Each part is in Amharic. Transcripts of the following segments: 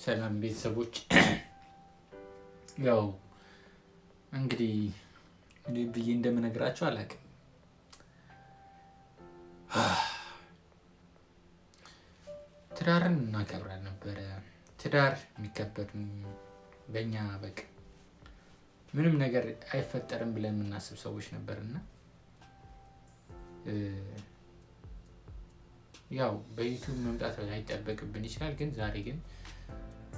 ሰላም ቤተሰቦች ያው እንግዲህ ብዬ እንደምነግራችሁ አላውቅም። ትዳርን እናከብራል ነበረ። ትዳር የሚከበር በእኛ በቃ ምንም ነገር አይፈጠርም ብለን የምናስብ ሰዎች ነበርና ያው በዩቲዩብ መምጣት አይጠበቅብን ይችላል። ግን ዛሬ ግን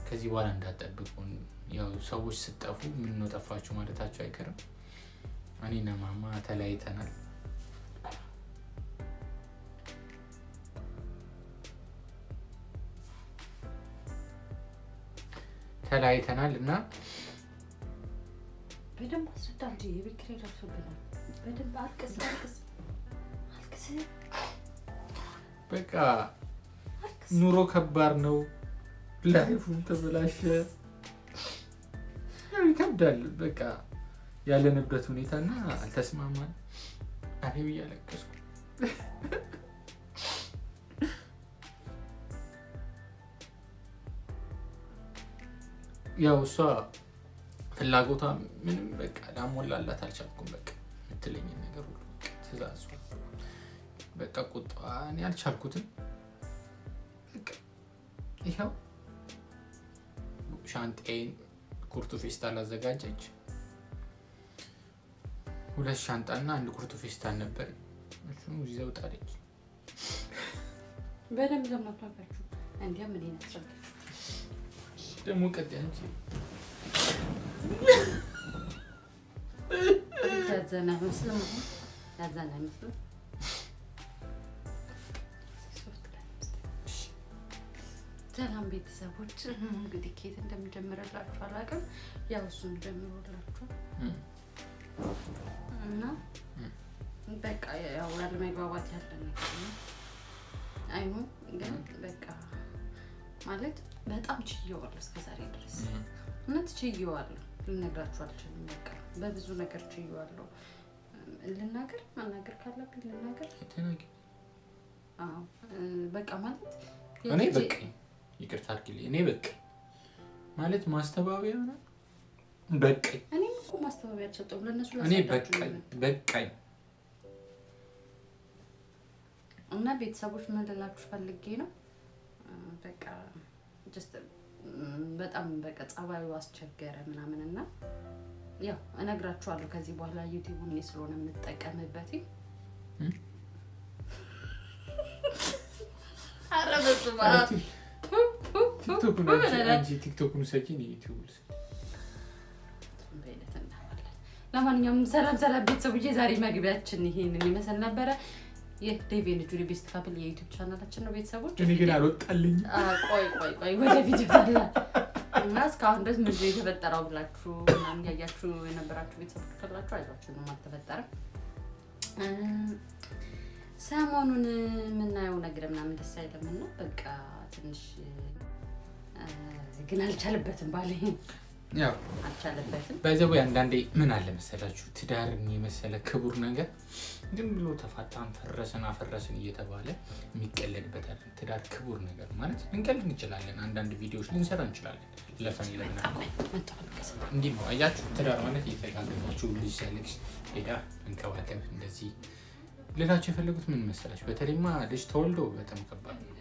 ከዚህ በኋላ እንዳትጠብቁን። ያው ሰዎች ስጠፉ ምን ነው ጠፋችሁ ማለታቸው አይቀርም። እኔና ማማ ተለያይተናል። እና በደንብ አስረዳ እንጂ የቤት ኪራይ ደርሶብናል። በደንብ አልቅስ በቃ ኑሮ ከባድ ነው። ላይፉም ተበላሸ። ይከብዳል በቃ ያለንበት ሁኔታና አልተስማማን። አሬው እያለቀስኩ ያው እሷ ፍላጎቷ ምንም በቃ ላሞላላት አልቻልኩም። በቃ የምትለኝ ነገር ሁሉ ትእዛዙ በቃ ቁጣ እኔ አልቻልኩትም። በቃ ይኸው ሻንጣዬን ኩርቱ ፌስታል አዘጋጀች። 2 ሻንጣና 1 ኩርቱ ፌስታል ነበር። እሱን ይዘው ጣለች። በደንብ ለማታውቃችሁ እንዲያ ምን ይነሳል ደግሞ ቀጥያ እንጂ ያዘና መስሎኝ ያዘና መስሎኝ ሰላም ቤተሰቦች፣ እንግዲህ ከየት እንደምጀምርላችሁ አላውቅም። ያው እሱን ጀምሮላችሁ እና በቃ ያው ያለመግባባት ያለ ነገር ነው። አይኑ ግን በቃ ማለት በጣም ችዬዋለሁ እስከዛሬ ድረስ እውነት ችዬዋለሁ። ልነግራችሁ አልችልም። በቃ በብዙ ነገር ችዬዋለሁ። መናገር ካለብኝ ልናገር። አዎ በቃ ማለት እኔ በቃ ይቅርታ አድርጊልኝ። እኔ በቃ ማለት ማስተባበያ ነው። በቃ እኔ እኮ ማስተባበያ አልሰጠሁም ለነሱ። እኔ በቃ እና ቤተሰቦች ምን ልላችሁ ፈልጌ ነው በቃ ጀስት በጣም በቃ ጸባዩ አስቸገረ ምናምን እና ያው እነግራችኋለሁ ከዚህ በኋላ ዩቲዩብን እኔ ስለሆነ የምጠቀምበት አረበስማ ቲክቶክን ሰጪኝ ዩቲዩብ ለማንኛውም ሰላም ቤተሰቦቼ፣ ዛሬ መግቢያችን ይሄንን ይመስል ነበረ። የዴቭ ኤንድ ጁሊ ቤስት ካፕል የዩቲዩብ ቻናላችን ነው ቤተሰቦች። እኔ ግን አልወጣልኝ። ቆይ ወደ ቪዲዮ ታላ እና እስካሁን ድረስ ምን የተፈጠረው ብላችሁ ምናምን ያያችሁ የነበራችሁ ቤተሰቦች ካላችሁ አይዟችሁ፣ ነው አልተፈጠረም። ሰሞኑን የምናየው ነገር ምናምን ደስ አይለምና በቃ ትንሽ ግን አልቻለበትም ባለኝ ያው አልቻለበትም። በዚያው አንዳንዴ ምን አለ መሰላችሁ ትዳርን የመሰለ ክቡር ነገር ግን ብሎ ተፋታን ፈረስን እየተባለ የሚቀለድበት አይደለም። ትዳር ክቡር ነገር ማለት ልንቀልድ እንችላለን። አንዳንድ ቪዲዮዎች ልንሰራ እንችላለን። ለፈን እንዲህ ነው አያችሁ። ትዳር ማለት እየተጋገዛችሁ ልጅ ሲያለቅስ ሄዳ እንከባከብ እንደዚህ ሌላቸው የፈለጉት ምን መሰላችሁ? በተለይማ ልጅ ተወልዶ በጣም ከባድ ነው።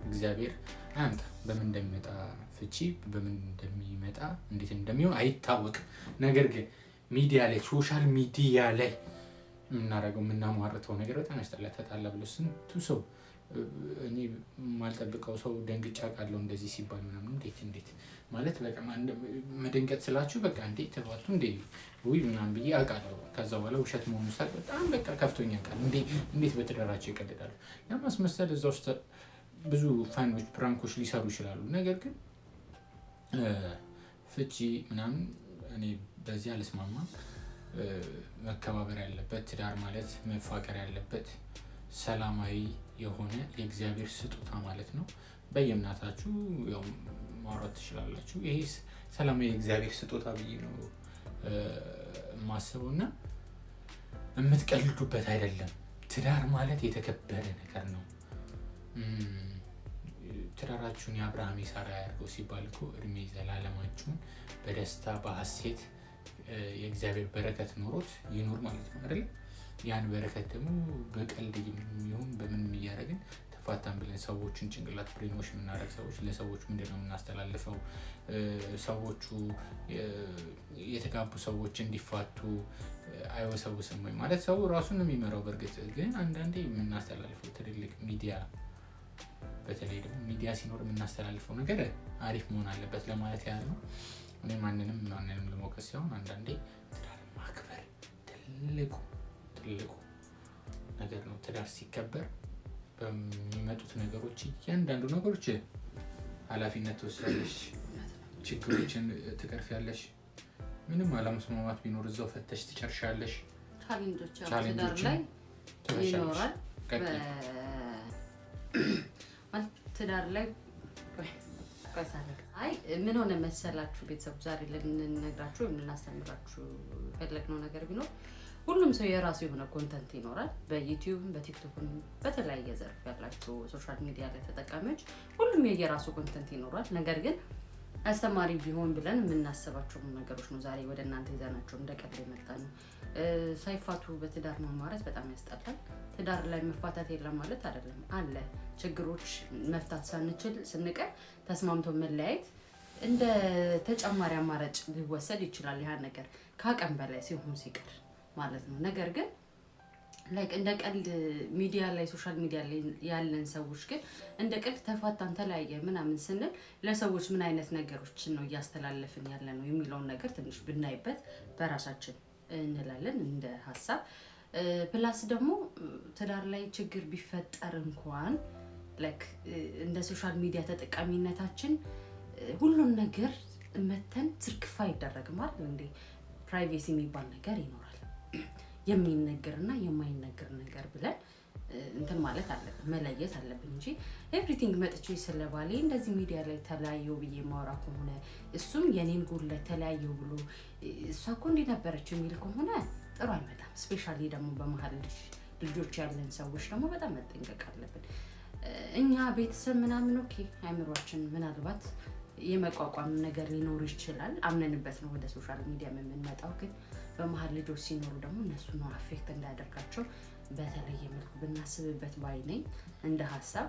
እግዚአብሔር አያምጣ። በምን እንደሚመጣ ፍቺ በምን እንደሚመጣ እንዴት እንደሚሆን አይታወቅም። ነገር ግን ሚዲያ ላይ ሶሻል ሚዲያ ላይ የምናደርገው የምናሟርተው ነገር በጣም ያስጠላል። ተጣላ ብሎ ስንቱ ሰው እኔ የማልጠብቀው ሰው ደንግጫ ቃለው እንደዚህ ሲባል ምናምን እንዴት ማለት በቃ መደንገጥ ስላችሁ በቃ እንዴት ተባቱ እንዴ ወይ ምናምን ብዬ አውቃለሁ። ከዛ በኋላ ውሸት መሆኑ ሳቅ በጣም በቃ ከፍቶኛ ቃል እንዴት በትዳራቸው ይቀልዳሉ። ለማስመሰል እዛ ውስጥ ብዙ ፋኖች ፕራንኮች ሊሰሩ ይችላሉ። ነገር ግን ፍቺ ምናምን እኔ በዚህ አልስማማም። መከባበር ያለበት ትዳር ማለት መፋቀር ያለበት ሰላማዊ የሆነ የእግዚአብሔር ስጦታ ማለት ነው። በየእምነታችሁ ያው ማውራት ትችላላችሁ። ይሄ ሰላማዊ የእግዚአብሔር ስጦታ ብዬ ነው ማስበውና የምትቀልዱበት አይደለም። ትዳር ማለት የተከበረ ነገር ነው። ትዳራችሁን የአብርሃም የሳራ ያድርገው ሲባል እኮ እድሜ ዘላለማችሁን በደስታ በሐሴት የእግዚአብሔር በረከት ኖሮት ይኖር ማለት ነው አይደል? ያን በረከት ደግሞ በቀልድ ይሁን በምን እያደረግን ተፋታን ብለን ሰዎችን ጭንቅላት ብሬኖች የምናደርግ ሰዎች ለሰዎች ምንድነው የምናስተላልፈው? ሰዎቹ የተጋቡ ሰዎች እንዲፋቱ አይወሰውስም ወይ ማለት ሰው ራሱን ነው የሚመራው። በእርግጥ ግን አንዳንዴ የምናስተላልፈው ትልልቅ ሚዲያ በተለይ ደግሞ ሚዲያ ሲኖር የምናስተላልፈው ነገር አሪፍ መሆን አለበት ለማለት ያህል ነው። እኔ ማንንም ለመውቀስ ሳይሆን አንዳንዴ ትዳር ማክበር ትልቁ ነገር ነው። ትዳር ሲከበር በሚመጡት ነገሮች እያንዳንዱ ነገሮች ኃላፊነት ትወስዳለሽ፣ ችግሮችን ትቀርፊያለሽ። ምንም አለመስማማት ቢኖር እዛው ፈተሽ ትጨርሻለሽ። ቻሌንጆችን ይኖራል ትዳር ላይ ምን ሆነ መሰላችሁ ቤተሰብ፣ ዛሬ ልንነግራችሁ የምናስተምራችሁ ፈለግነው ነገር ቢኖር ሁሉም ሰው የራሱ የሆነ ኮንተንት ይኖራል። በዩቲዩብ በቲክቶክም በተለያየ ዘርፍ ያላችሁ ሶሻል ሚዲያ ላይ ተጠቃሚዎች ሁሉም የየራሱ ኮንተንት ይኖራል። ነገር ግን አስተማሪ ቢሆን ብለን የምናስባቸው ነገሮች ነው ዛሬ ወደ እናንተ ይዘናቸው እንደቀል የመጣ ነው። ሳይፋቱ በትዳር መማረት በጣም ያስጠላል። ትዳር ላይ መፋታት የለም ማለት አይደለም፣ አለ። ችግሮች መፍታት ሳንችል ስንቀር ተስማምቶ መለያየት እንደ ተጨማሪ አማራጭ ሊወሰድ ይችላል። ያ ነገር ከአቅም በላይ ሲሆን ሲቀር ማለት ነው። ነገር ግን ላይክ እንደ ቀልድ ሚዲያ ላይ ሶሻል ሚዲያ ላይ ያለን ሰዎች ግን እንደ ቀልድ ተፋታን ተለያየ ምናምን ስንል ለሰዎች ምን አይነት ነገሮችን ነው እያስተላለፍን ያለ ነው የሚለውን ነገር ትንሽ ብናይበት በራሳችን እንላለን እንደ ሀሳብ። ፕላስ ደግሞ ትዳር ላይ ችግር ቢፈጠር እንኳን ላይክ እንደ ሶሻል ሚዲያ ተጠቃሚነታችን ሁሉን ነገር መተን ዝርግፋ አይደረግም አይደል እንዴ? ፕራይቬሲ የሚባል ነገር ይኖራል። የሚነገርና የማይነገር ነገር ብለን እንትን ማለት አለብን፣ መለየት አለብን እንጂ ኤቭሪቲንግ መጥቼ ስለባሌ እንደዚህ ሚዲያ ላይ ተለያየው ብዬ ማውራ ከሆነ እሱም የኔን ጉድለት ተለያየው ብሎ እሷ እኮ እንዲህ ነበረች የሚል ከሆነ ጥሩ አይመጣም። ስፔሻሊ ደግሞ በመሀል ልጆች ያለን ሰዎች ደግሞ በጣም መጠንቀቅ አለብን። እኛ ቤተሰብ ምናምን ኦኬ አይምሯችን ምናልባት የመቋቋም ነገር ሊኖር ይችላል፣ አምነንበት ነው ወደ ሶሻል ሚዲያ የምንመጣው። ግን በመሀል ልጆች ሲኖሩ ደግሞ እነሱ ነው አፌክት እንዳያደርጋቸው በተለየ መልኩ ብናስብበት ባይ ነኝ እንደ ሀሳብ።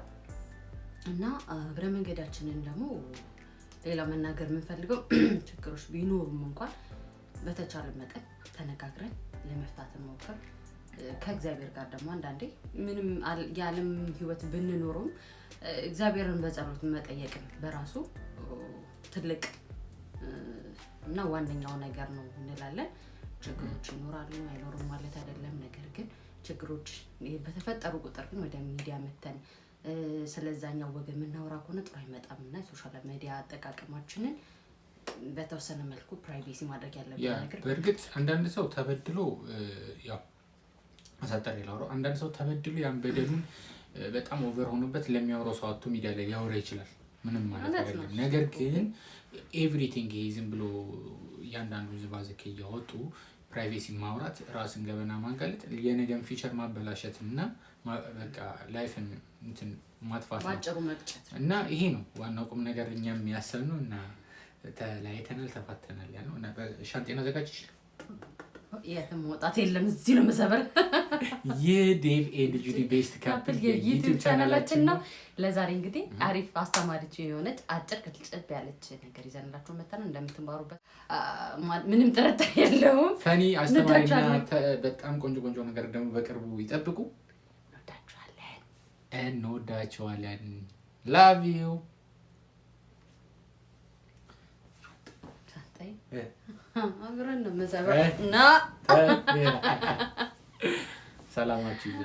እና እግረ መንገዳችንን ደግሞ ሌላ መናገር የምንፈልገው ችግሮች ቢኖሩም እንኳን በተቻለ መጠን ተነጋግረን ለመፍታት እንሞክር። ከእግዚአብሔር ጋር ደግሞ አንዳንዴ ምንም የዓለም ህይወት ብንኖርም እግዚአብሔርን በጸሎት መጠየቅን በራሱ ትልቅ እና ዋነኛው ነገር ነው እንላለን። ችግሮች ይኖራሉ አይኖሩም ማለት አይደለም። ነገር ግን ችግሮች በተፈጠሩ ቁጥር ግን ወደ ሚዲያ መተን ስለዛኛው ወገን የምናወራ ከሆነ ጥሩ አይመጣም እና ሶሻል ሚዲያ አጠቃቀማችንን በተወሰነ መልኩ ፕራይቬሲ ማድረግ ያለብን ነገር። በእርግጥ አንዳንድ ሰው ተበድሎ ያው አሳጠር ይላው አንዳንድ ሰው ተበድሎ ያን በደሉን በጣም ኦቨር ሆኖበት ለሚያወራው ሰው አቶ ሚዲያ ላይ ሊያወራ ይችላል። ምንም ማለት አይደለም። ነገር ግን ኤቭሪቲንግ ዝም ብሎ እያንዳንዱ ዝባዝክ እያወጡ ፕራይቬሲ ማውራት ራስን ገበና ማጋለጥ የነገን ፊቸር ማበላሸት እና በቃ ላይፍን እንትን ማጥፋት ባጭሩ መቅጨት እና ይሄ ነው ዋናው ቁም ነገር እኛም ያሰብነው። እና ተለያይተናል ተፋተናል ያለው እና ሻንጤና ዘጋጅሽ የትም መውጣት የለም እዚህ ነው መሰበር። የዴቭ ኤንድ ጁዲ ቤስት ካፕል የዩቲዩብ ቻናላችን ነው። ለዛሬ እንግዲህ አሪፍ አስተማሪች የሆነች አጭር ቅልጥብ ያለች ነገር ይዘንላችሁ መተን እንደምትማሩበት ምንም ጥርጥር የለውም። ፈኒ አስተማሪና በጣም ቆንጆ ነገር ደግሞ በቅርቡ ይጠብቁ። እንወዳችኋለን። ላቭ ዩ አብረን ነው መሰበር እና ሰላማችሁ ይዛ